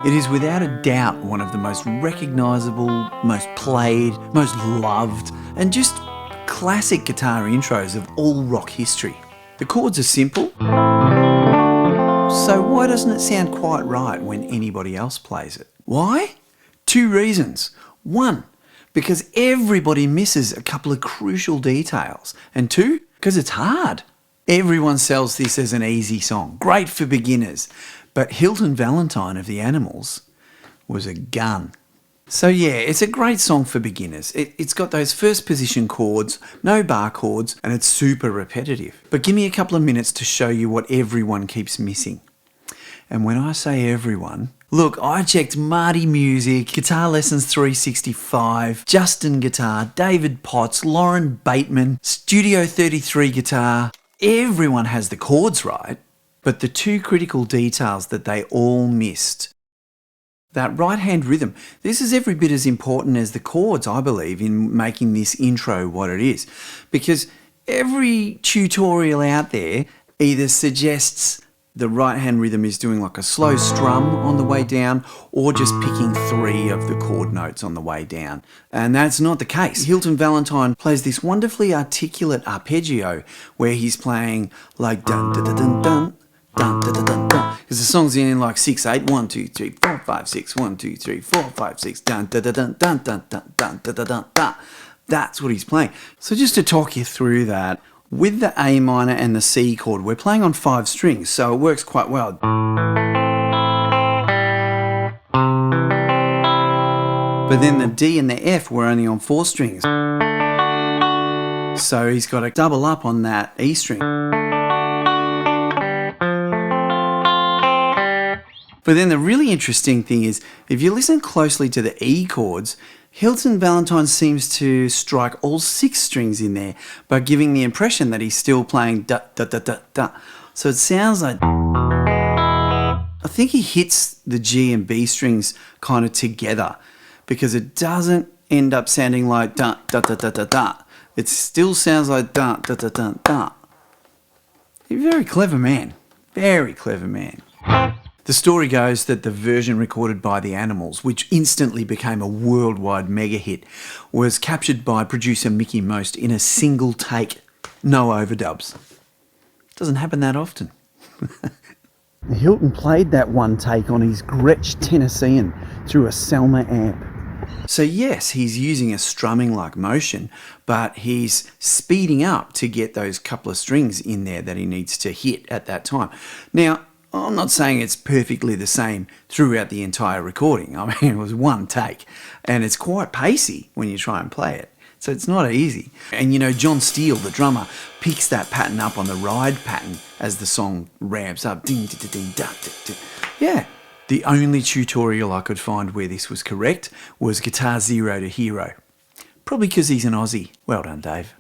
It is without a doubt one of the most recognisable, most played, most loved, and just classic guitar intros of all rock history. The chords are simple, so why doesn't it sound quite right when anybody else plays it? Why? 2 reasons. 1, because everybody misses a couple of crucial details. And 2, because it's hard. Everyone sells this as an easy song, great for beginners. But Hilton Valentine of the Animals was a gun. So yeah, it's a great song for beginners. It's got those first position chords, no bar chords, and it's super repetitive. But give me a couple of minutes to show you what everyone keeps missing. And when I say everyone, look, I checked Marty Music, Guitar Lessons 365, Justin Guitar, David Potts, Lauren Bateman, Studio 33 Guitar. Everyone has the chords right, but the 2 critical details that they all missed. That right-hand rhythm, this is every bit as important as the chords, I believe, in making this intro what it is. Because every tutorial out there either suggests the right-hand rhythm is doing like a slow strum on the way down or just picking 3 of the chord notes on the way down. And that's not the case. Hilton Valentine plays this wonderfully articulate arpeggio where he's playing like dun dun dun dun dun dun dun dun dun dun. Because the song's in like 6/8, 1 2 3 4 5 6 1 2 3 4 5 6 dun dun dun dun dun dun dun dun dun dun dun. That's what he's playing. So just to talk you through that, with the A minor and the C chord, we're playing on 5 strings, so it works quite well. But then the D and the F were only on 4 strings. So he's got to double up on that E string. But then the really interesting thing is, if you listen closely to the E chords, Hilton Valentine seems to strike all 6 strings in there, but giving the impression that he's still playing da da da da da. So it sounds like... I think he hits the G and B strings kind of together, because it doesn't end up sounding like da da da da da da. It still sounds like da da da da da. He's a very clever man. Very clever man. The story goes that the version recorded by the Animals, which instantly became a worldwide mega hit, was captured by producer Mickey Most in a single take, no overdubs. Doesn't happen that often. Hilton played that one take on his Gretsch Tennessean through a Selmer amp. So yes, he's using a strumming-like motion, but he's speeding up to get those couple of strings in there that he needs to hit at that time. Now, I'm not saying it's perfectly the same throughout the entire recording. I mean, it was one take, and it's quite pacey when you try and play it. So it's not easy. And you know, John Steele, the drummer, picks that pattern up on the ride pattern as the song ramps up. Ding, ding, ding, ding, ding. Yeah. The only tutorial I could find where this was correct was Guitar Zero to Hero. Probably because he's an Aussie. Well done, Dave.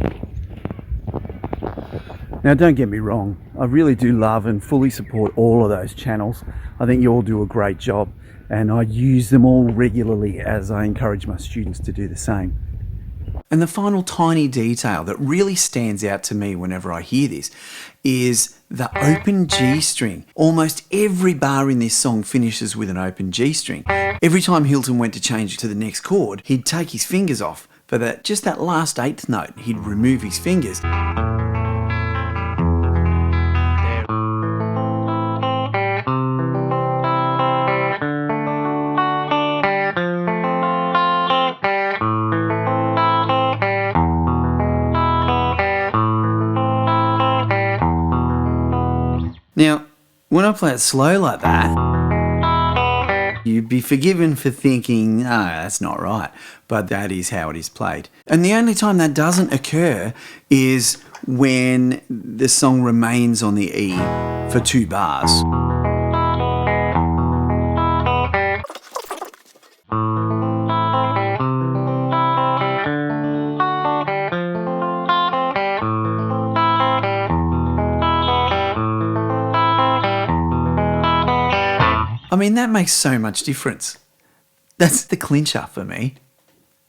Now, don't get me wrong, I really do love and fully support all of those channels. I think you all do a great job, and I use them all regularly as I encourage my students to do the same. And the final tiny detail that really stands out to me whenever I hear this is the open G string. Almost every bar in this song finishes with an open G string. Every time Hilton went to change to the next chord, he'd take his fingers off. For just that last 8th note, he'd remove his fingers. Now, when I play it slow like that, you'd be forgiven for thinking, oh, that's not right, but that is how it is played. And the only time that doesn't occur is when the song remains on the E for 2 bars. I mean, that makes so much difference. That's the clincher for me.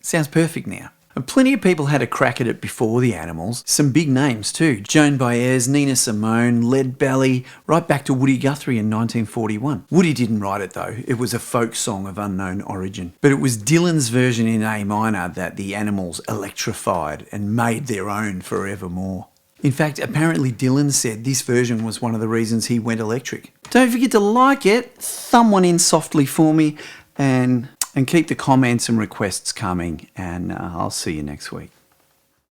Sounds perfect now. And plenty of people had a crack at it before the Animals. Some big names too. Joan Baez, Nina Simone, Leadbelly, right back to Woody Guthrie in 1941. Woody didn't write it though. It was a folk song of unknown origin. But it was Dylan's version in A minor that the Animals electrified and made their own forevermore. In fact, apparently Dylan said this version was one of the reasons he went electric. Don't forget to like it, thumb one in softly for me, and keep the comments and requests coming, and I'll see you next week.